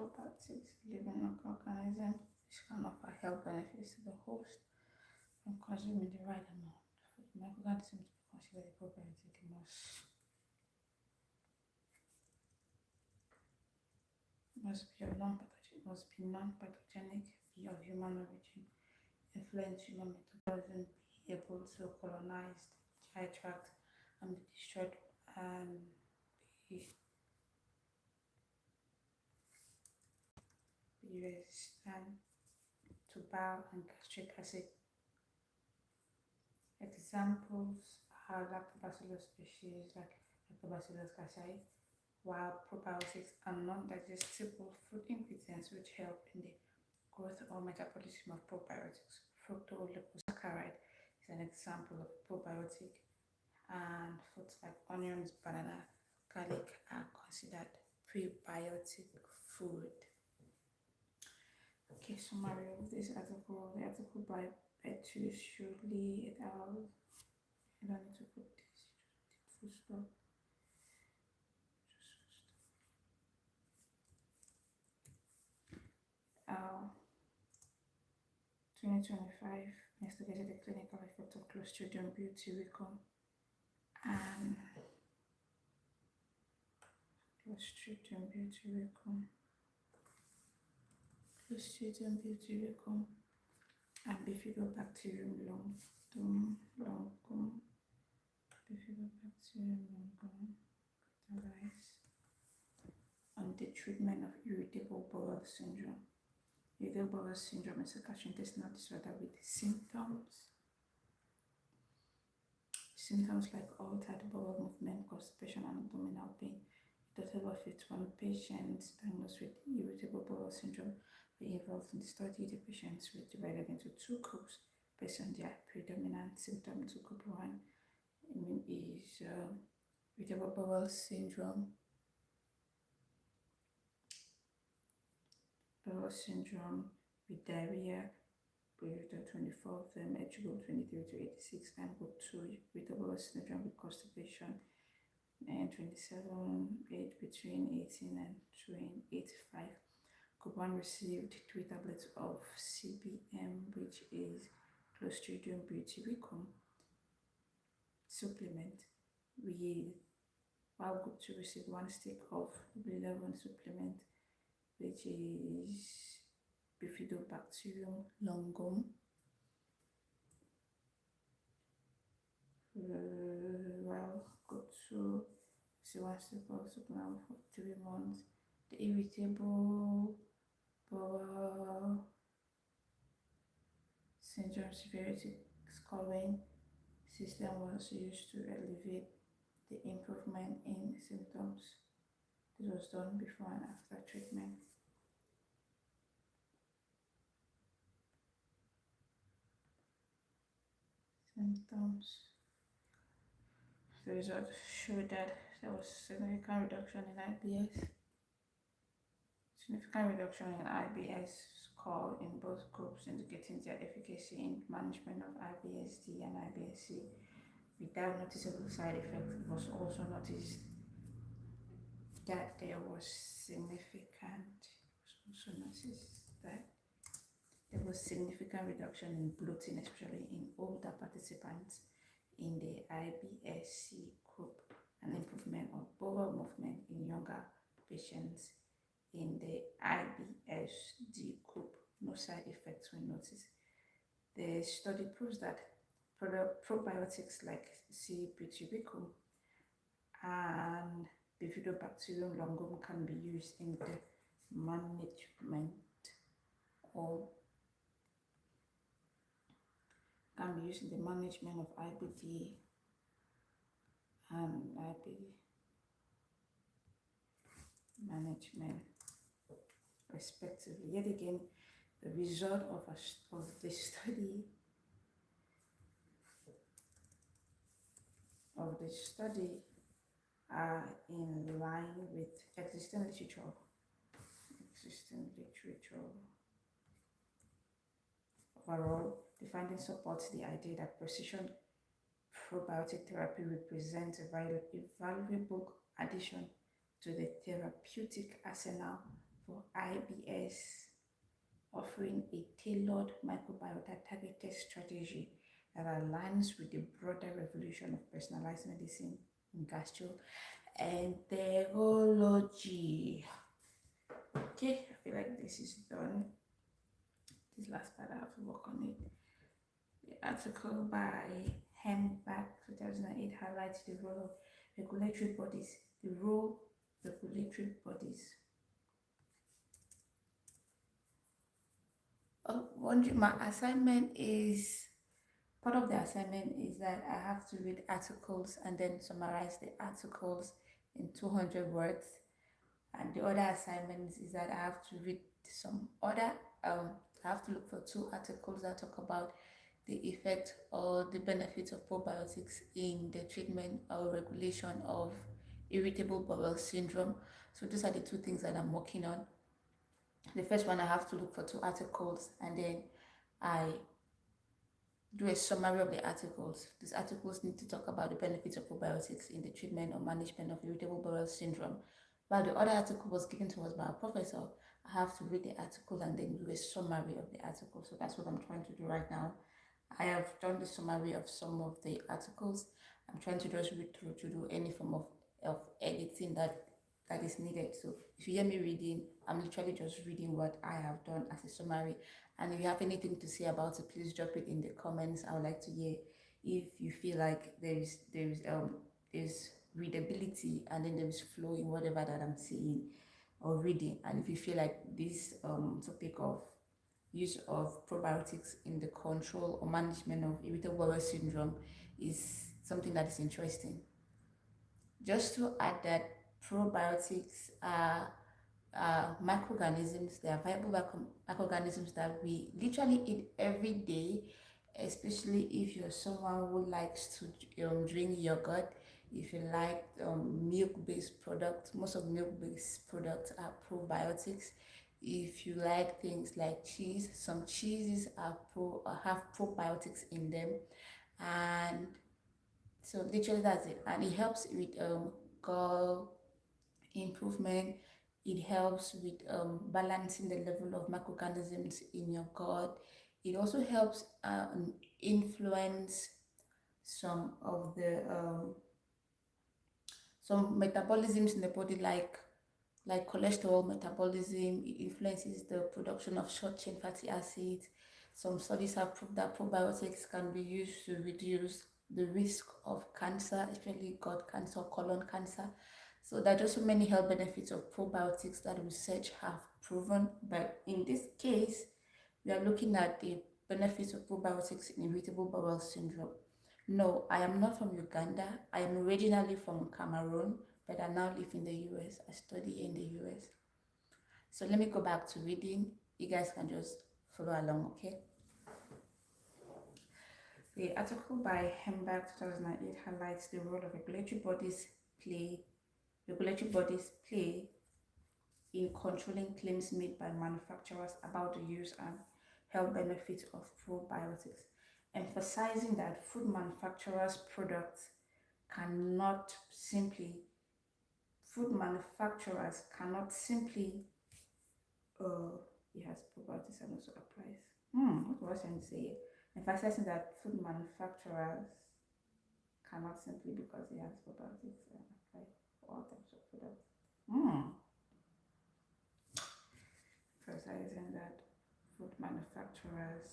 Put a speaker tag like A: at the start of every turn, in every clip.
A: probiotics, living organism, which can offer health benefits to the host when consuming the right amount. For the microorganism to be considered a probiotic, must be non-pathogenic, be of human origin, influence human metabolism, be able to colonize the GI tract and be destroyed and be resistant to bile and gastric acid. Examples are lactobacillus species like Lactobacillus casei, while probiotics are non-digestible food ingredients which help in the growth or metabolism of probiotics. Fructooligosaccharides is an example of a probiotic, and foods like onions, banana, garlic are considered prebiotic food. Okay, summary of this article. The article by Betty Shirley et al. I don't need to put this, just full stop. 2025 investigated the clinical effect of Clostridium butyricum and Clostridium butyricum and Bifidobacterium longum, on the treatment of irritable bowel syndrome. Irritable bowel syndrome is a gastrointestinal disorder with symptoms like altered bowel movement, constipation, and abdominal pain. A total of 51 patients diagnosed with irritable bowel syndrome were involved in the study. The patients were divided into two groups based on their predominant symptoms. Group 1 is irritable bowel syndrome. With diarrhea, group 24 of them, age group 23 to 86, and group 2, irritable bowel syndrome with constipation, and 27, age between 18 and 85. Group 1 received 3 tablets of CBM, which is Clostridium butyricum supplement, while group 2 received 1 stick of B11 supplement, which is Bifidobacterium longum. While group 2 received 1 stick of supplement for 3 months. The irritable bowel syndrome severity scoring system was used to elevate the improvement in symptoms. This was done before and after treatment. Symptoms. The results showed that there was significant reduction in IBS. Significant reduction in IBS score in both groups, indicating their efficacy in management of IBS-D and IBS-C without noticeable side effects. It was also noticed that there was significant reduction in bloating, especially in older participants in the IBS-C group, and improvement of bowel movement in younger patients in the IBS-D group. No side effects were noticed. The study proves that probiotics like C. butyricum and Bifidobacterium longum can be used in the management of IBD and IBD management respectively. Yet again, the result of the study are in line with existing literature. Overall, the findings support the idea that precision probiotic therapy represents a valuable addition to the therapeutic arsenal for IBS, offering a tailored microbiota targeted strategy that aligns with the broader revolution of personalized medicine in gastroenterology. Okay, I feel like this is done. This last part I have to work on it. The article by Hembach 2008 highlights the role of regulatory bodies. My assignment is part of the assignment is that I have to read articles and then summarize the articles in 200 words. And the other assignment is that I have to read some other, I have to look for 2 articles that talk about the effect or the benefits of probiotics in the treatment or regulation of irritable bowel syndrome. So these are the 2 things that I'm working on. The first one, I have to look for 2 articles and then I do a summary of the articles. These articles need to talk about the benefits of probiotics in the treatment or management of irritable bowel syndrome. While the other article was given to us by a professor, I have to read the article and then do a summary of the article. So that's what I'm trying to do right now. I have done the summary of some of the articles. I'm trying to just read through to do any form of editing that is needed. So if you hear me reading, I'm literally just reading what I have done as a summary. And if you have anything to say about it, please drop it in the comments. I would like to hear if you feel like there's readability and then there's flow in whatever that I'm saying or reading, and if you feel like this topic of use of probiotics in the control or management of irritable bowel syndrome is something that is interesting. Just to add that probiotics are microorganisms. They are viable microorganisms that we literally eat every day, especially if you're someone who likes to drink yogurt. If you like milk-based products, most of milk-based products are probiotics. If you like things like cheese, some cheeses are have probiotics in them, and so literally that's it. And it helps with gall improvement. It helps with balancing the level of microorganisms in your gut. It also helps influence some of the some metabolisms in the body, like cholesterol metabolism. It influences the production of short chain fatty acids. Some studies have proved that probiotics can be used to reduce the risk of cancer, especially gut cancer, colon cancer. So there are just so many health benefits of probiotics that research have proven. But in this case, we are looking at the benefits of probiotics in irritable bowel syndrome. No, I am not from Uganda. I am originally from Cameroon, but I now live in the US. I study in the US. So let me go back to reading. You guys can just follow along, okay? The article by Hembach 2008 highlights the role of regulatory bodies play in controlling claims made by manufacturers about the use and health benefits of probiotics, emphasizing that food manufacturers' products cannot simply it has probiotics and also applies. What was I trying to say? Emphasizing that food manufacturers cannot simply, because it has probiotics, apply for all types of products. Emphasizing that food manufacturers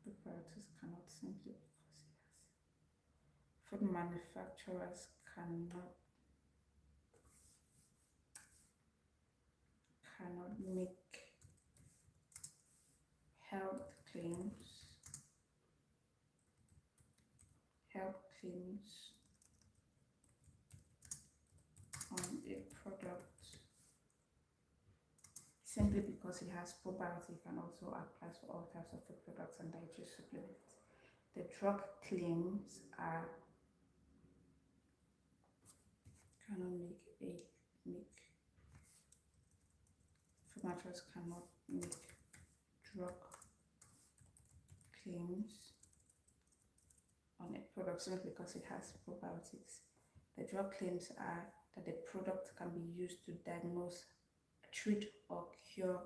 A: probiotics cannot simply, because it has food manufacturers cannot make health claims on a product simply because it has probiotic, and also applies for all types of food products and dietary supplements. The drug claims are cannot make food manufacturers cannot make drug claims on a product simply because it has probiotics. The drug claims are that the product can be used to diagnose, treat, or cure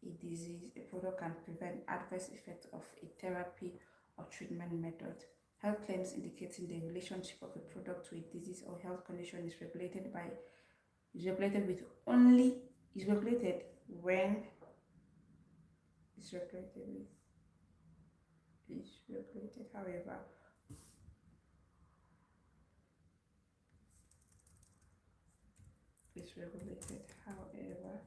A: a disease. A product can prevent adverse effects of a therapy or treatment method. Health claims indicating the relationship of a product to a disease or health condition is regulated with only is regulated when is regulated with is regulated however is regulated however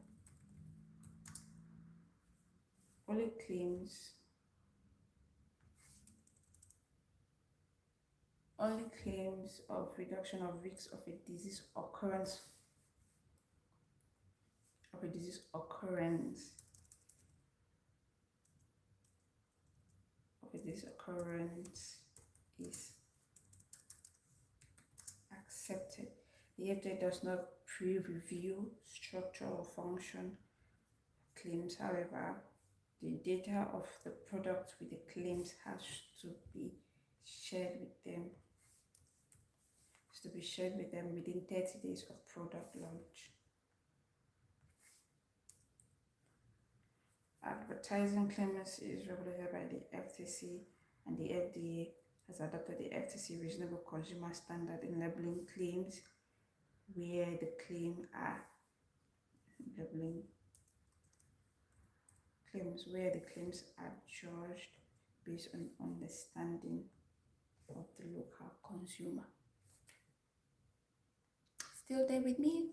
A: only claims of reduction of risk of a disease occurrence this occurrence is accepted. The FDA does not pre-review structure or function claims. However, the data of the product with the claims has to be shared with them. Within 30 days of product launch. Advertising claims is regulated by the FTC, and the FDA has adopted the FTC reasonable consumer standard in labeling claims where the claims are judged based on understanding of the local consumer. Still there with me?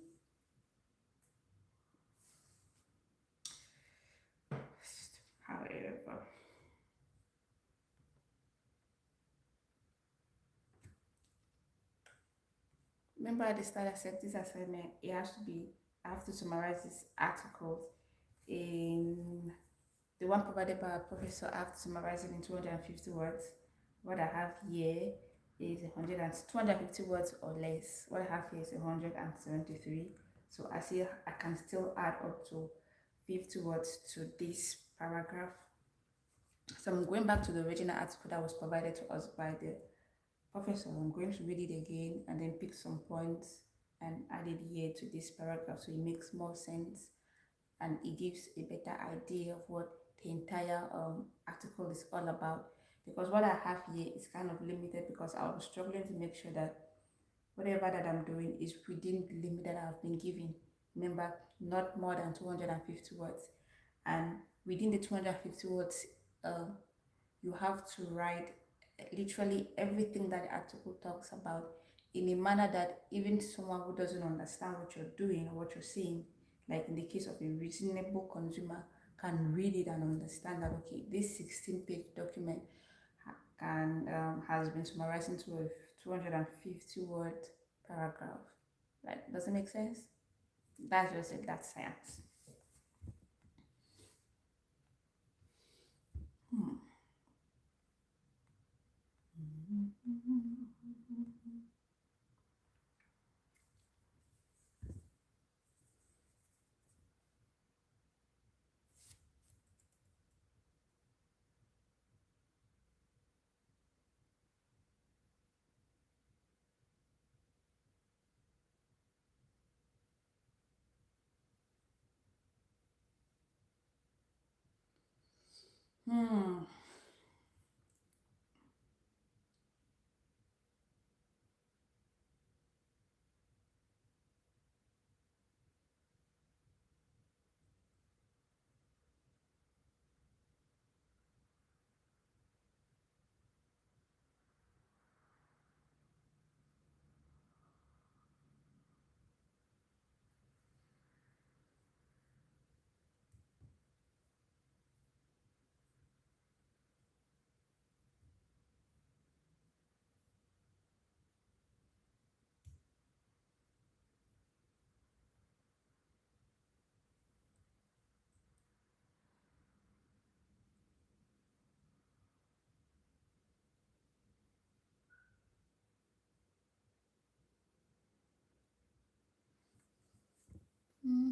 A: However, remember at the start I said this assignment, I have to summarize this article in the one provided by a professor. I have to summarize it in 250 words. What I have here is 250 words or less. What I have here is 173. So I see I can still add up to 50 words to this paragraph. So I'm going back to the original article that was provided to us by the professor. I'm going to read it again and then pick some points and add it here to this paragraph so it makes more sense and it gives a better idea of what the entire article is all about. Because what I have here is kind of limited because I was struggling to make sure that whatever that I'm doing is within the limit that I've been given. Remember, not more than 250 words. And within the 250 words, you have to write literally everything that the article talks about in a manner that even someone who doesn't understand what you're doing or what you're saying, like in the case of a reasonable consumer, can read it and understand that, okay, this 16-page document has been summarized into a 250-word paragraph. Like, does it make sense? That's just it. That's science.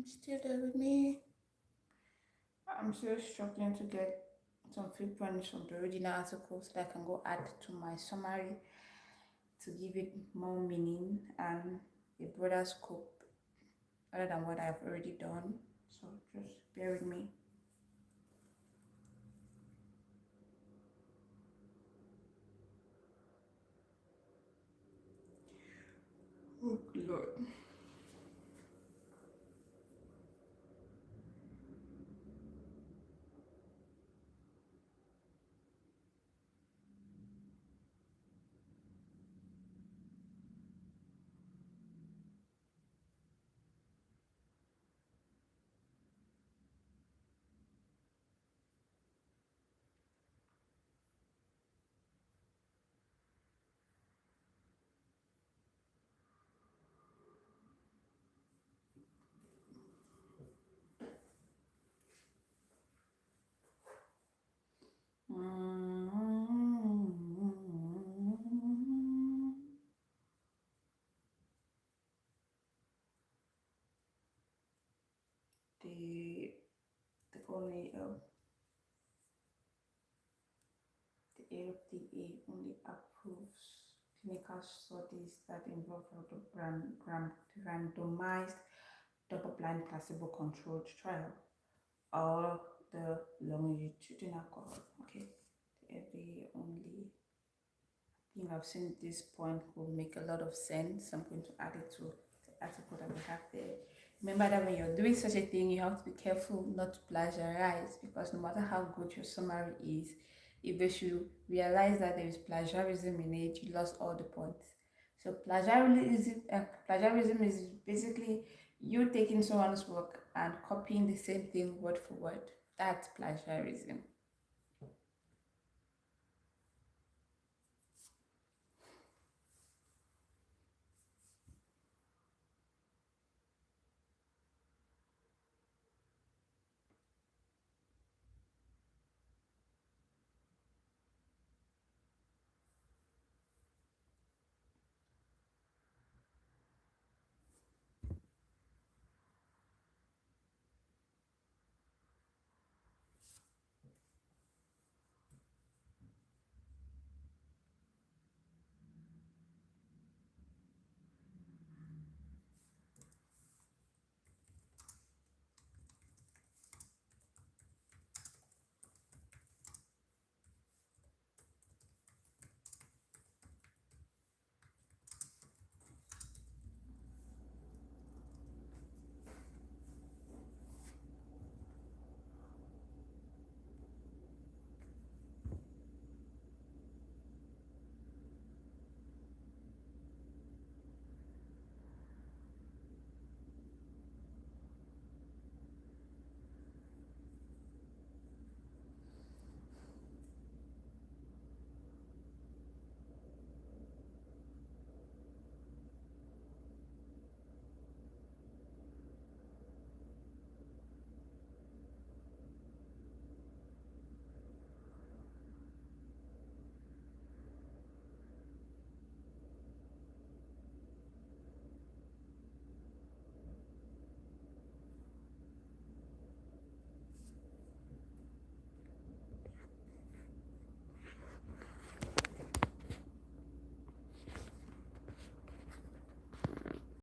A: Still there with me? I'm still struggling to get some few points from the original article so that I can go add to my summary. to give it more meaning and a broader scope other than what I've already done. So just bear with me. Oh Lord. The the only the AFDA only approves clinical studies that involve randomized double-blind placebo-controlled trial or the longitudinal cohort. Okay, the FDA only. I think I've seen this point will make a lot of sense. I'm going to add it to the article that we have there. Remember that when you're doing such a thing, you have to be careful not to plagiarize, because no matter how good your summary is, if they should realize that there is plagiarism in it, you lost all the points. So plagiarism is basically you taking someone's work and copying the same thing word for word. That's plagiarism.